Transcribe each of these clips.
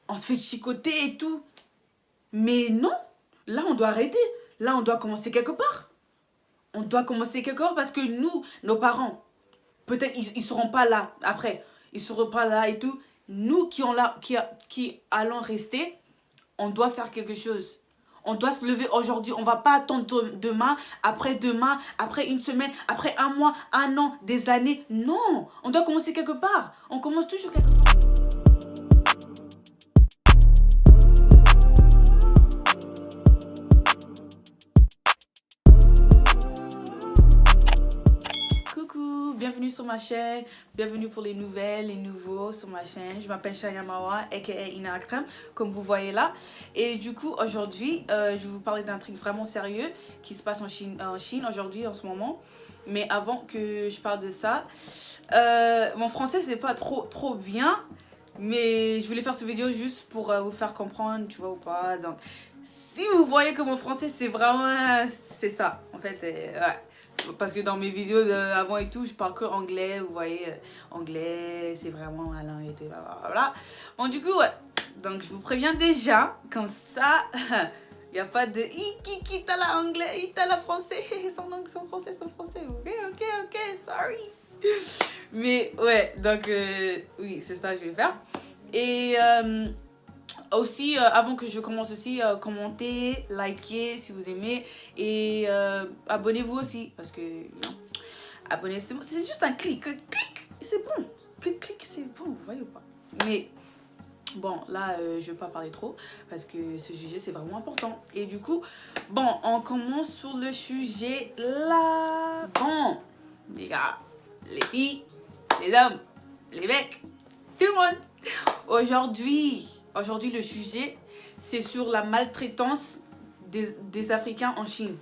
on se fait chicoter et tout. Mais non, là on doit arrêter. Là on doit commencer quelque part. On doit commencer quelque part parce que nous, nos parents, peut-être ils seront pas là après. Ils seront pas là et tout. Nous qui allons rester, on doit faire quelque chose. On doit se lever aujourd'hui. On va pas attendre demain, après une semaine, après un mois, un an, des années. Non, on doit commencer quelque part. On commence toujours quelque part. Coucou, bienvenue sur ma chaîne, bienvenue pour les nouvelles, les nouveaux sur ma chaîne. Je m'appelle Shania Mawa, aka Ina Akram, comme vous voyez là. Et du coup, aujourd'hui, je vais vous parler d'un truc vraiment sérieux qui se passe en Chine aujourd'hui, en ce moment. Mais avant que je parle de ça, mon français c'est pas trop bien, mais je voulais faire cette vidéo juste pour vous faire comprendre, tu vois ou pas. Donc, si vous voyez que mon français c'est vraiment, c'est ça, en fait, ouais. Parce que dans mes vidéos avant et tout, je parle que anglais, vous voyez, anglais, c'est vraiment la langue et tout, blablabla. Bon, du coup, ouais. Donc, je vous préviens déjà, comme ça, il n'y a pas de qui t'as la anglais, t'as la français, son langue, son français, ok, sorry. Mais, ouais, donc, oui, c'est ça que je vais faire. Et, aussi, avant que je commence aussi, commentez, likez si vous aimez et abonnez-vous aussi parce que abonnez-vous, c'est juste un clic, c'est bon, clic, c'est bon, vous voyez ou pas. Mais bon, là, je vais pas parler trop parce que ce sujet c'est vraiment important. Et du coup, bon, on commence sur le sujet là. Bon, les gars, les filles, les hommes, les mecs, tout le monde. Aujourd'hui, le sujet, c'est sur la maltraitance des Africains en Chine.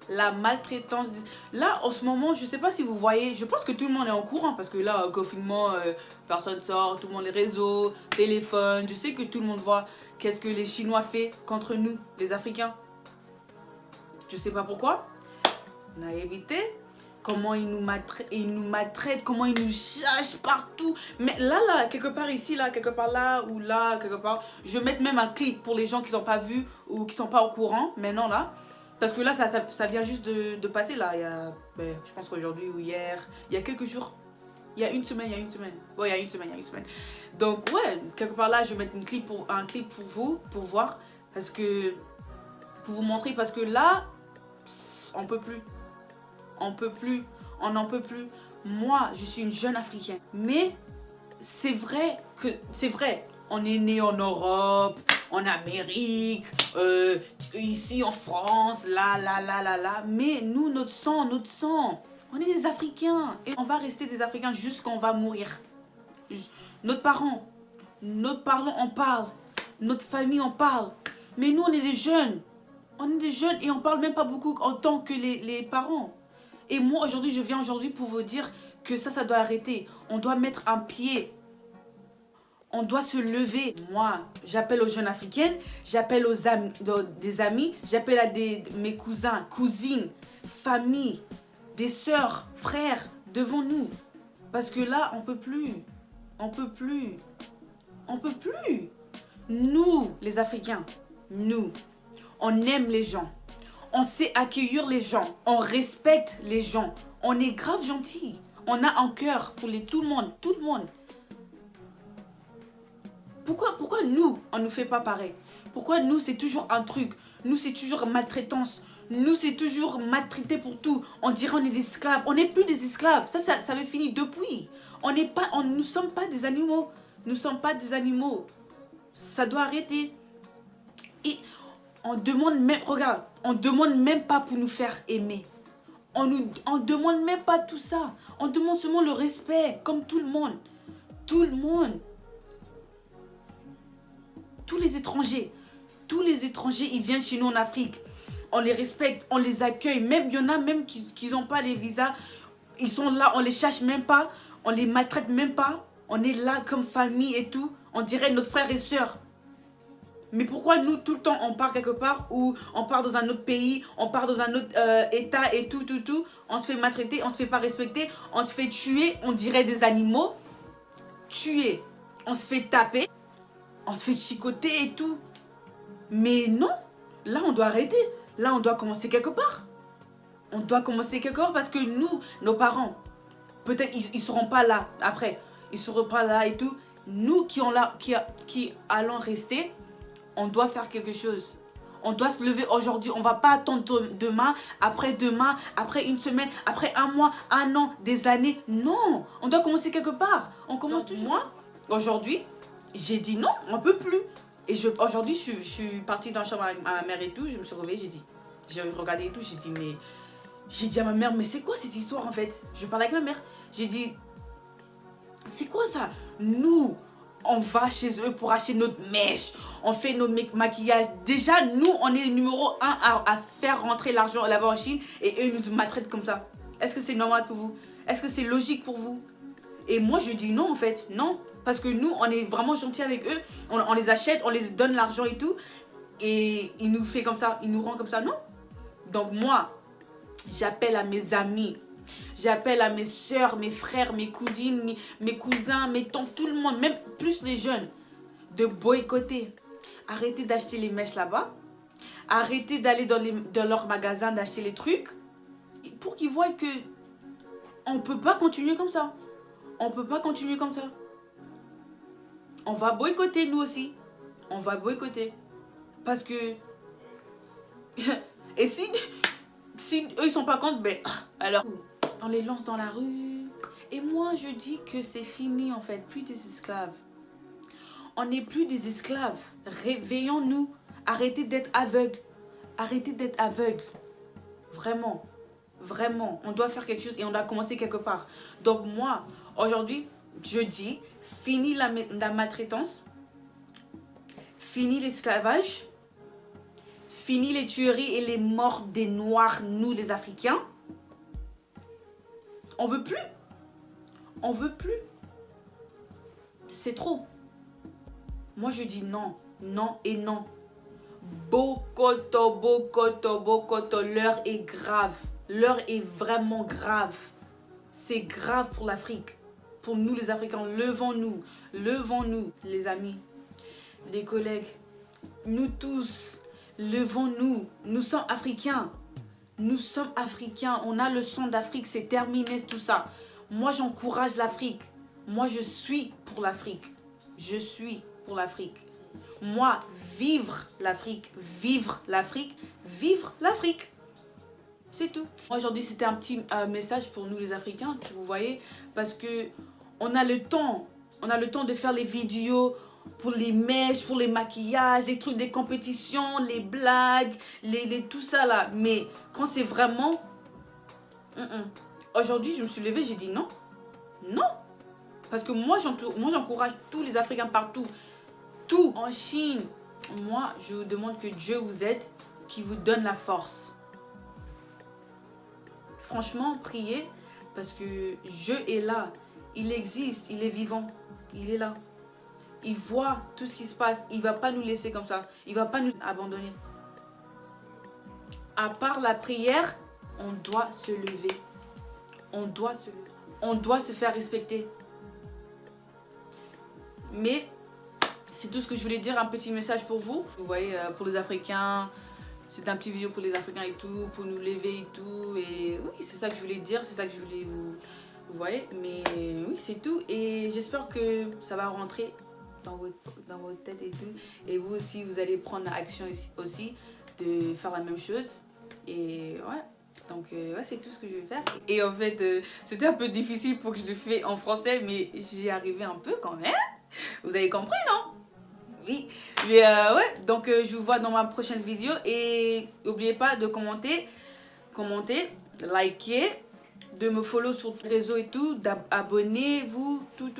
La maltraitance. Là, en ce moment, je ne sais pas si vous voyez, je pense que tout le monde est en courant parce que là, confinement, personne sort, tout le monde les réseaux, téléphone. Je sais que tout le monde voit qu'est-ce que les Chinois font contre nous, les Africains. Je ne sais pas pourquoi. On a évité. Comment ils nous maltraitent, comment ils nous cherchent partout. Mais là, quelque part ici, là, quelque part là, ou là, quelque part. Je vais mettre même un clip pour les gens qui n'ont pas vu ou qui ne sont pas au courant, maintenant là. Parce que là, ça vient juste de passer là. Il y a, je pense qu'aujourd'hui ou hier, il y a quelques jours. Il y a une semaine. Ouais, il y a une semaine. Donc, ouais, quelque part là, je vais mettre un clip pour vous, pour voir. Parce que, pour vous montrer, parce que là, on peut plus. On n'en peut plus. Moi, je suis une jeune africaine. Mais c'est vrai, on est né en Europe, en Amérique, ici en France, là. Mais nous, notre sang, on est des Africains. Et on va rester des Africains jusqu'à on va mourir. Nos parents, on parle. Notre famille, on parle. Mais nous, on est des jeunes. On est des jeunes et on parle même pas beaucoup en tant que les parents. Et moi, aujourd'hui, je viens pour vous dire que ça doit arrêter. On doit mettre un pied. On doit se lever. Moi, j'appelle aux jeunes africaines, j'appelle aux amis, des amis, j'appelle à mes cousins, cousines, familles, des sœurs, frères, devant nous. Parce que là, on peut plus. Nous, les Africains, nous, on aime les gens. On sait accueillir les gens, on respecte les gens, on est grave gentil, on a un cœur pour tout le monde. Pourquoi nous, on ne fait pas pareil? Pourquoi nous, c'est toujours un truc? Nous, c'est toujours maltraitance. Nous, c'est toujours maltraité pour tout. On dirait on est des esclaves. On n'est plus des esclaves. Ça avait fini depuis. Nous sommes pas des animaux. Ça doit arrêter. Et on demande même pas pour nous faire aimer. On demande même pas tout ça. On demande seulement le respect, comme tout le monde. Tout le monde. Tous les étrangers, ils viennent chez nous en Afrique. On les respecte, on les accueille. Même, il y en a même qui n'ont pas les visas. Ils sont là, on les cherche même pas. On les maltraite même pas. On est là comme famille et tout. On dirait notre frère et soeur. Mais pourquoi nous, tout le temps, on part quelque part ou on part dans un autre pays, on part dans un autre état et tout. On se fait maltraiter, on se fait pas respecter, on se fait tuer, on dirait des animaux. Tuer, on se fait taper. on se fait chicoter et tout. Mais non, là on doit arrêter. Là on doit commencer quelque part. On doit commencer quelque part parce que nous, nos parents, peut-être ils seront pas là après. Ils seront pas là et tout. Nous qui allons rester, on doit faire quelque chose. On doit se lever aujourd'hui. On va pas attendre demain, après une semaine, après un mois, un an, des années. Non, on doit commencer quelque part. On commence toujours. Moi, aujourd'hui, j'ai dit non, on peut plus. Et aujourd'hui, je suis partie dans la chambre avec ma mère et tout. Je me suis réveillée, j'ai regardé et tout. J'ai dit à ma mère, mais c'est quoi cette histoire en fait? Je parlais avec ma mère. J'ai dit, c'est quoi ça? Nous, on va chez eux pour acheter notre mèche. On fait nos maquillages. Déjà, nous, on est le numéro 1 à faire rentrer l'argent là-bas en Chine. Et eux, ils nous maltraitent comme ça. Est-ce que c'est normal pour vous? Est-ce que c'est logique pour vous? Et moi, je dis non en fait. Non. Parce que nous, on est vraiment gentils avec eux. On les achète, on les donne l'argent et tout. Et ils nous font comme ça. Ils nous rendent comme ça. Non. Donc moi, j'appelle à mes amis. J'appelle à mes soeurs, mes frères, mes cousines, mes cousins, mes tantes, tout le monde, même plus les jeunes, de boycotter. Arrêtez d'acheter les mèches là-bas. Arrêtez d'aller dans leur magasin d'acheter les trucs. Pour qu'ils voient que on ne peut pas continuer comme ça. On peut pas continuer comme ça. On va boycotter nous aussi. On va boycotter. Parce que... Et si eux ils sont pas contre, ben alors on les lance dans la rue. Et moi je dis que c'est fini en fait, plus des esclaves. On n'est plus des esclaves. Réveillons-nous. Arrêtez d'être aveugles. Arrêtez d'être aveugles. Vraiment. Vraiment. On doit faire quelque chose et on doit commencer quelque part. Donc moi, aujourd'hui, je dis, fini la maltraitance. Fini l'esclavage. Fini les tueries et les morts des Noirs, nous les Africains. On veut plus. On veut plus. C'est trop. Moi je dis non, non et non. Bokoto, bokoto, bokoto. L'heure est grave. L'heure est vraiment grave. C'est grave pour l'Afrique. Pour nous les Africains. Levons-nous. Levons-nous les amis. Les collègues. Nous tous. Levons-nous. Nous sommes Africains. Nous sommes Africains. On a le sang d'Afrique. C'est terminé tout ça. Moi, j'encourage l'Afrique. Moi, je suis pour l'Afrique. Je suis pour l'Afrique. Moi, vivre l'Afrique. Vivre l'Afrique. Vivre l'Afrique. C'est tout. Aujourd'hui, c'était un petit message pour nous les Africains. Vous voyez. Parce que on a le temps. On a le temps de faire les vidéos pour les mèches, pour les maquillages, les trucs des compétitions, les blagues, tout ça là. Mais quand c'est vraiment... Aujourd'hui, je me suis levée, j'ai dit non. Non. Parce que moi, j'encourage tous les Africains partout. Tout. En Chine, moi, je vous demande que Dieu vous aide, qui vous donne la force. Franchement, priez, parce que Dieu est là. Il existe, il est vivant. Il est là. Il voit tout ce qui se passe. Il ne va pas nous laisser comme ça. Il ne va pas nous abandonner. À part la prière, on doit se lever. On doit se faire respecter. Mais c'est tout ce que je voulais dire. Un petit message pour vous. Vous voyez, pour les Africains, c'est un petit vidéo pour les Africains et tout. Pour nous lever et tout. Et oui, c'est ça que je voulais dire. C'est ça que je voulais vous voyez. Mais oui, c'est tout. Et j'espère que ça va rentrer dans votre tête et tout. Et vous aussi, vous allez prendre action aussi de faire la même chose. Et ouais. Donc ouais, c'est tout ce que je vais faire. Et en fait, c'était un peu difficile pour que je le fasse en français, mais j'y arrivais un peu quand même. Vous avez compris, non? Oui. Mais ouais, donc je vous vois dans ma prochaine vidéo. Et n'oubliez pas de commenter, liker, de me follow sur les réseaux et tout, d'abonnez-vous, tout.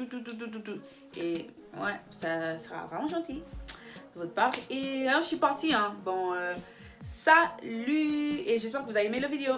Et ouais, ça sera vraiment gentil de votre part. Et alors, je suis partie, hein. Bon, salut. Et j'espère que vous avez aimé la vidéo.